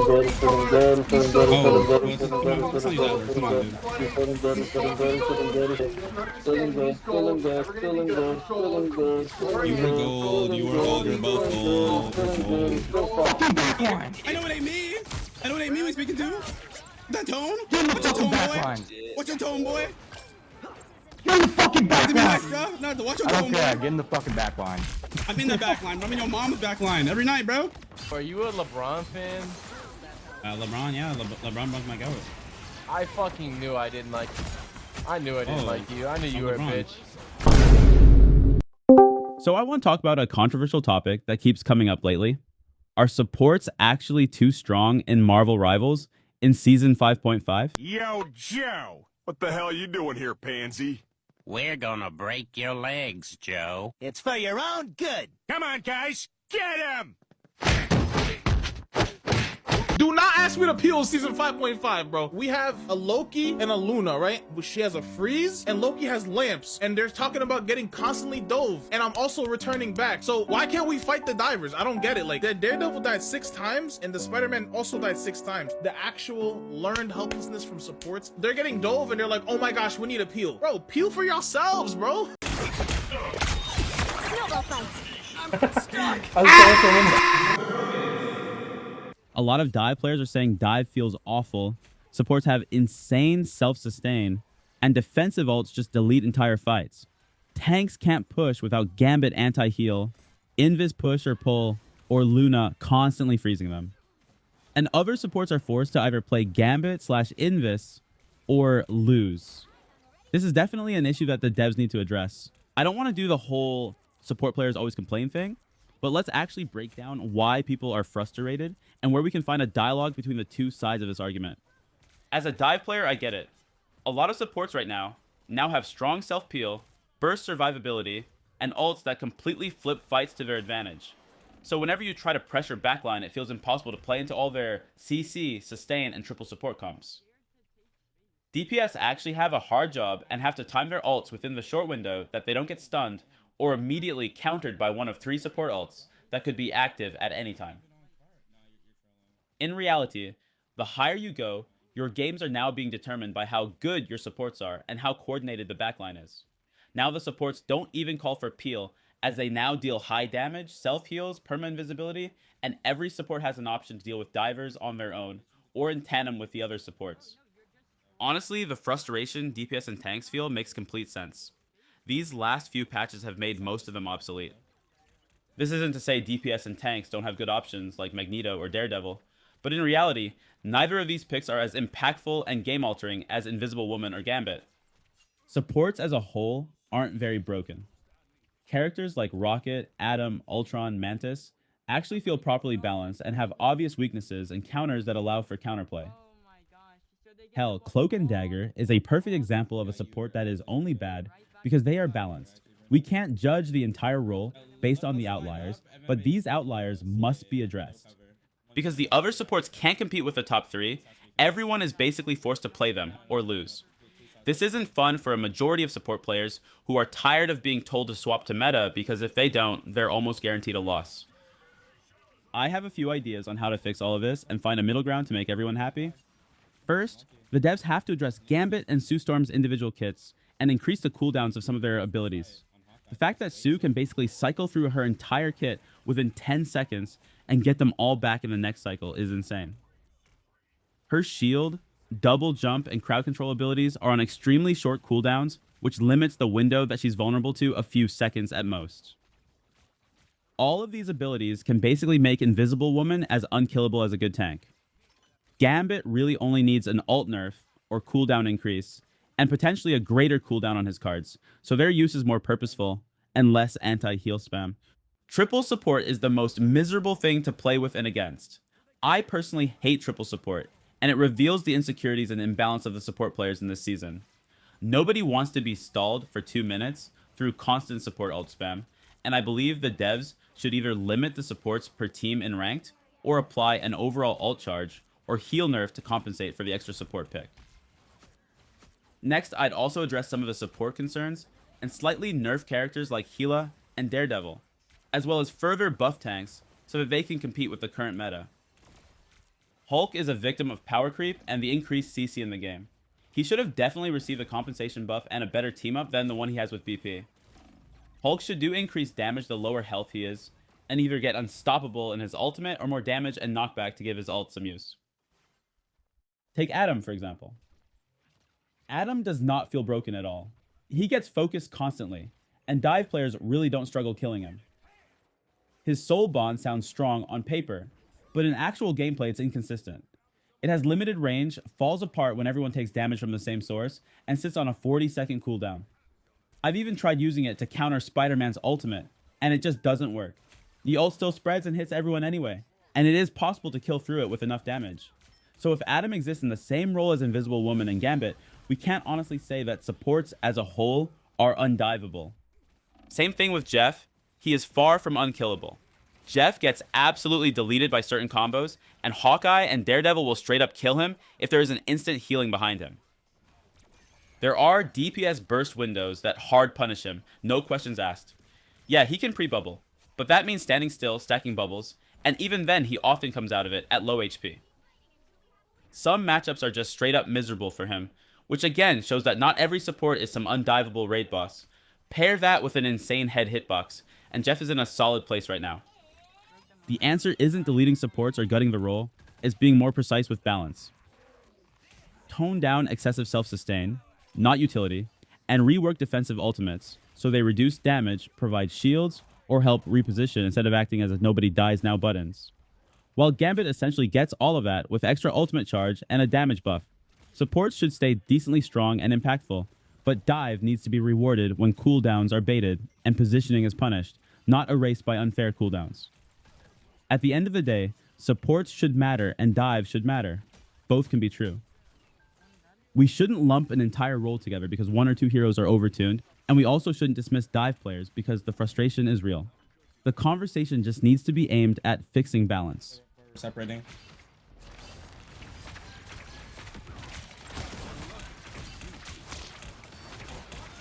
That's not how that works. Come on, dude. You are gold. You are gold. You're both gold. You're gold. I know what I mean. I know what I mean. We speaking to that tone. What's your tone, boy? What's your tone, boy? Get in the fucking back line. No, watch your I tone, don't care. boy. Get in the fucking back line. I'm in the back line. I'm in your mom's back line every night, bro. Are you a LeBron fan? LeBron, yeah. LeBron was my goat. I fucking knew I didn't like you. I knew I didn't like you. I knew you were a bitch. So I want to talk about a controversial topic that keeps coming up lately. Are supports actually too strong in Marvel Rivals in Season 5.5? Yo, Joe! What the hell you doing here, pansy? We're gonna break your legs, Joe. It's for your own good. Come on, guys! Get him! Do not ask me to peel season 5.5, bro. We have a Loki and a Luna, right? She has a freeze and Loki has lamps, and they're talking about getting constantly dove, and I'm also returning back. So why can't we fight the divers? I don't get it. Like, the Daredevil died 6 times and the Spider-Man also died 6 times. The actual learned helplessness from supports, they're getting dove and they're like, oh my gosh, we need a peel. Bro, peel for yourselves, bro. Snowball fight. I'm stuck. A lot of dive players are saying dive feels awful, supports have insane self-sustain, and defensive ults just delete entire fights. Tanks can't push without Gambit anti-heal, Invis push or pull, or Luna constantly freezing them. And other supports are forced to either play Gambit/Invis or lose. This is definitely an issue that the devs need to address. I don't want to do the whole support players always complain thing, but let's actually break down why people are frustrated and where we can find a dialogue between the two sides of this argument. As a dive player, I get it. A lot of supports right now have strong self-peel, burst survivability, and ults that completely flip fights to their advantage. So whenever you try to pressure backline, it feels impossible to play into all their CC, sustain, and triple support comps. DPS actually have a hard job and have to time their ults within the short window that they don't get stunned or immediately countered by one of 3 support ults that could be active at any time. In reality, the higher you go, your games are now being determined by how good your supports are and how coordinated the backline is. Now the supports don't even call for peel, as they now deal high damage, self-heals, perma-invisibility, and every support has an option to deal with divers on their own, or in tandem with the other supports. Honestly, the frustration DPS and tanks feel makes complete sense. These last few patches have made most of them obsolete. This isn't to say DPS and tanks don't have good options like Magneto or Daredevil, but in reality, neither of these picks are as impactful and game-altering as Invisible Woman or Gambit. Supports as a whole aren't very broken. Characters like Rocket, Atom, Ultron, Mantis actually feel properly balanced and have obvious weaknesses and counters that allow for counterplay. Hell, Cloak and Dagger is a perfect example of a support that is only bad because they are balanced. We can't judge the entire role based on the outliers, but these outliers must be addressed. Because the other supports can't compete with the top 3, everyone is basically forced to play them or lose. This isn't fun for a majority of support players who are tired of being told to swap to meta because if they don't, they're almost guaranteed a loss. I have a few ideas on how to fix all of this and find a middle ground to make everyone happy. First, the devs have to address Gambit and Sue Storm's individual kits and increase the cooldowns of some of their abilities. The fact that Sue can basically cycle through her entire kit within 10 seconds and get them all back in the next cycle is insane. Her shield, double jump, and crowd control abilities are on extremely short cooldowns, which limits the window that she's vulnerable to a few seconds at most. All of these abilities can basically make Invisible Woman as unkillable as a good tank. Gambit really only needs an ult nerf or cooldown increase, and potentially a greater cooldown on his cards, so their use is more purposeful and less anti-heal spam. Triple support is the most miserable thing to play with and against. I personally hate triple support, and it reveals the insecurities and imbalance of the support players in this season. Nobody wants to be stalled for 2 minutes through constant support ult spam, and I believe the devs should either limit the supports per team in ranked, or apply an overall ult charge or heal nerf to compensate for the extra support pick. Next, I'd also address some of the support concerns and slightly nerf characters like Gila and Daredevil, as well as further buff tanks so that they can compete with the current meta. Hulk is a victim of power creep and the increased CC in the game. He should have definitely received a compensation buff and a better team up than the one he has with BP. Hulk should do increased damage the lower health he is, and either get unstoppable in his ultimate or more damage and knockback to give his ult some use. Take Adam, for example. Adam does not feel broken at all. He gets focused constantly, and dive players really don't struggle killing him. His soul bond sounds strong on paper, but in actual gameplay it's inconsistent. It has limited range, falls apart when everyone takes damage from the same source, and sits on a 40-second cooldown. I've even tried using it to counter Spider-Man's ultimate, and it just doesn't work. The ult still spreads and hits everyone anyway, and it is possible to kill through it with enough damage. So if Adam exists in the same role as Invisible Woman and Gambit, we can't honestly say that supports as a whole are undiveable. Same thing with Jeff. He is far from unkillable. Jeff gets absolutely deleted by certain combos, and Hawkeye and Daredevil will straight up kill him if there is an instant healing behind him. There are DPS burst windows that hard punish him, no questions asked. Yeah, he can pre-bubble, but that means standing still, stacking bubbles, and even then he often comes out of it at low HP. Some matchups are just straight up miserable for him, which again shows that not every support is some undiveable raid boss. Pair that with an insane head hitbox, and Jeff is in a solid place right now. The answer isn't deleting supports or gutting the role, it's being more precise with balance. Tone down excessive self-sustain, not utility, and rework defensive ultimates so they reduce damage, provide shields, or help reposition instead of acting as if nobody dies now buttons. While Gambit essentially gets all of that with extra ultimate charge and a damage buff, supports should stay decently strong and impactful, but dive needs to be rewarded when cooldowns are baited and positioning is punished, not erased by unfair cooldowns. At the end of the day, supports should matter and dive should matter. Both can be true. We shouldn't lump an entire role together because one or two heroes are overtuned, and we also shouldn't dismiss dive players because the frustration is real. The conversation just needs to be aimed at fixing balance. Separating.